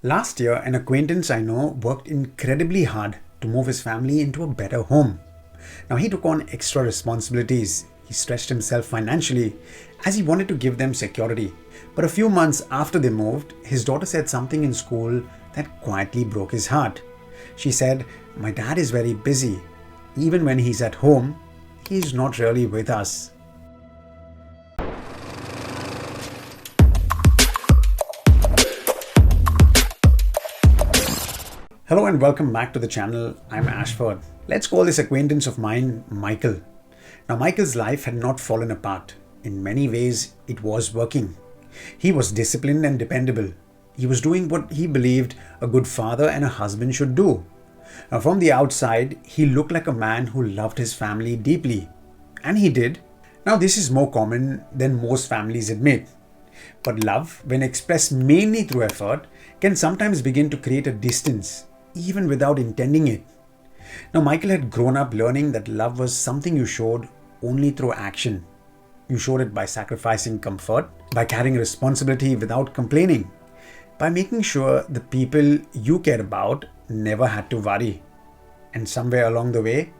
Last year, an acquaintance I know worked incredibly hard to move his family into a better home. Now, he took on extra responsibilities. He stretched himself financially as he wanted to give them security. But a few months after they moved, his daughter said something in school that quietly broke his heart. She said, "My dad is very busy. Even when he's at home, he's not really with us." Hello and welcome back to the channel. I'm Ashford. Let's call this acquaintance of mine Michael. Now, Michael's life had not fallen apart. In many ways, it was working. He was disciplined and dependable. He was doing what he believed a good father and a husband should do. Now, from the outside, he looked like a man who loved his family deeply. And he did. Now, this is more common than most families admit. But love, when expressed mainly through effort, can sometimes begin to create a distance, even without intending it. Now, Michael had grown up learning that love was something you showed only through action. You showed it by sacrificing comfort, by carrying responsibility without complaining, by making sure the people you cared about never had to worry. And somewhere along the way,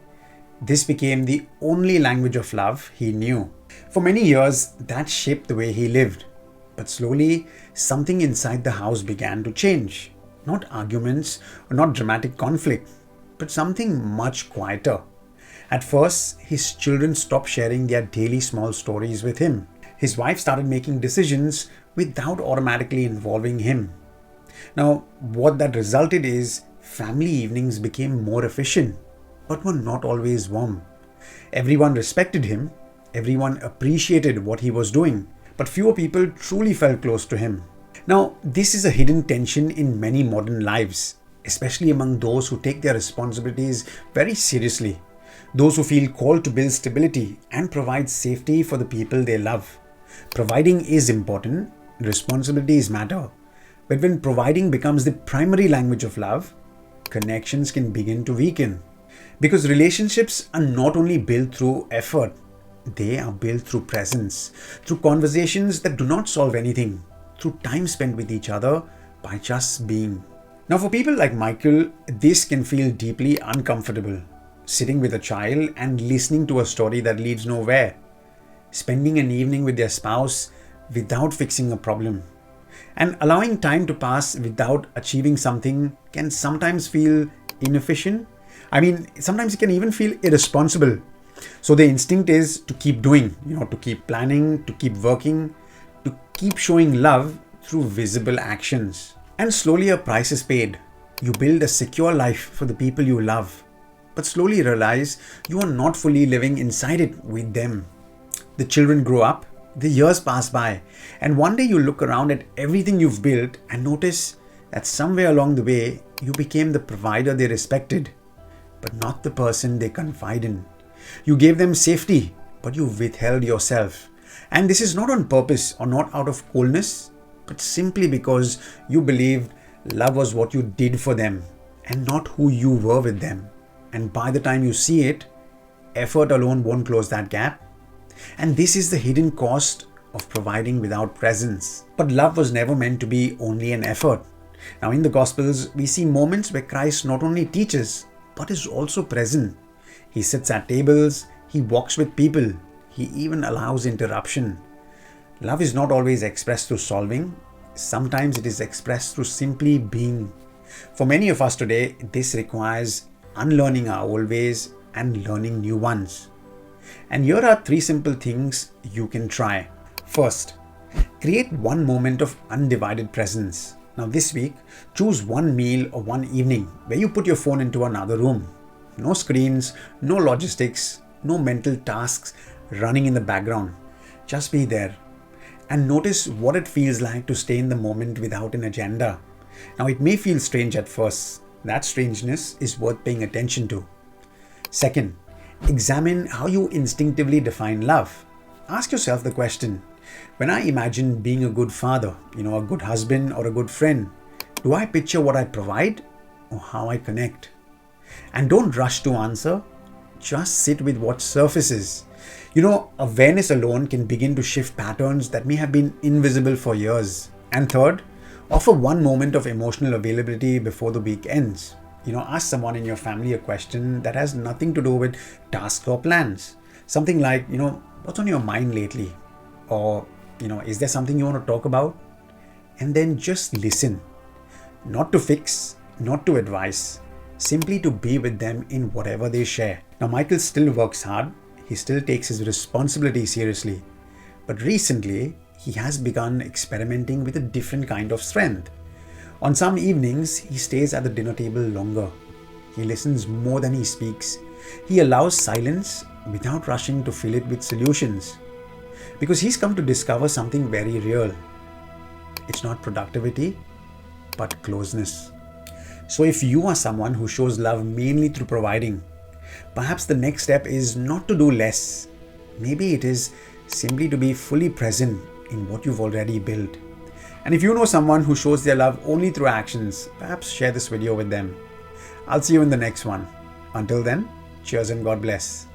this became the only language of love he knew. For many years, that shaped the way he lived. But slowly, something inside the house began to change. Not arguments or not dramatic conflict, but something much quieter. At first, his children stopped sharing their daily small stories with him. His wife started making decisions without automatically involving him. Now, what that resulted is family evenings became more efficient, but were not always warm. Everyone respected him, everyone appreciated what he was doing, but fewer people truly felt close to him. Now, this is a hidden tension in many modern lives, especially among those who take their responsibilities very seriously, those who feel called to build stability and provide safety for the people they love. Providing is important, responsibilities matter, but when providing becomes the primary language of love, connections can begin to weaken. Because relationships are not only built through effort, they are built through presence, through conversations that do not solve anything, through time spent with each other by just being. Now, for people like Michael, this can feel deeply uncomfortable. Sitting with a child and listening to a story that leads nowhere. Spending an evening with their spouse without fixing a problem. And allowing time to pass without achieving something can sometimes feel inefficient. Sometimes it can even feel irresponsible. So the instinct is to keep doing, to keep planning, to keep working, to keep showing love through visible actions. And slowly a price is paid. You build a secure life for the people you love, but slowly realize you are not fully living inside it with them. The children grow up, the years pass by, and one day you look around at everything you've built and notice that somewhere along the way you became the provider they respected, but not the person they confide in. You gave them safety, but you withheld yourself. And this is not on purpose or not out of coldness, but simply because you believed love was what you did for them and not who you were with them. And by the time you see it, effort alone won't close that gap. And this is the hidden cost of providing without presence. But love was never meant to be only an effort. Now, in the Gospels, we see moments where Christ not only teaches, but is also present. He sits at tables, he walks with people, he even allows interruption. Love is not always expressed through solving. Sometimes it is expressed through simply being. For many of us today, this requires unlearning our old ways and learning new ones. And here are 3 simple things you can try. First, create one moment of undivided presence. Now this week, choose one meal or one evening where you put your phone into another room. No screens, no logistics, no mental tasks running in the background. Just be there and notice what it feels like to stay in the moment without an agenda. Now, it may feel strange at first. That strangeness is worth paying attention to. Second, examine how you instinctively define love. Ask yourself the question, when I imagine being a good father, a good husband or a good friend, do I picture what I provide or how I connect? And don't rush to answer. Just sit with what surfaces. Awareness alone can begin to shift patterns that may have been invisible for years. And third, Offer one moment of emotional availability before the week ends. Ask someone in your family a question that has nothing to do with tasks or plans. Something like, what's on your mind lately? Or, is there something you want to talk about? And then just listen. Not to fix, not to advise, simply to be with them in whatever they share. Now, Michael still works hard. He still takes his responsibility seriously. But recently, he has begun experimenting with a different kind of strength. On some evenings, he stays at the dinner table longer. He listens more than he speaks. He allows silence without rushing to fill it with solutions. Because he's come to discover something very real. It's not productivity, but closeness. So if you are someone who shows love mainly through providing, perhaps the next step is not to do less. Maybe it is simply to be fully present in what you've already built. And if you know someone who shows their love only through actions, perhaps share this video with them. I'll see you in the next one. Until then, cheers and God bless.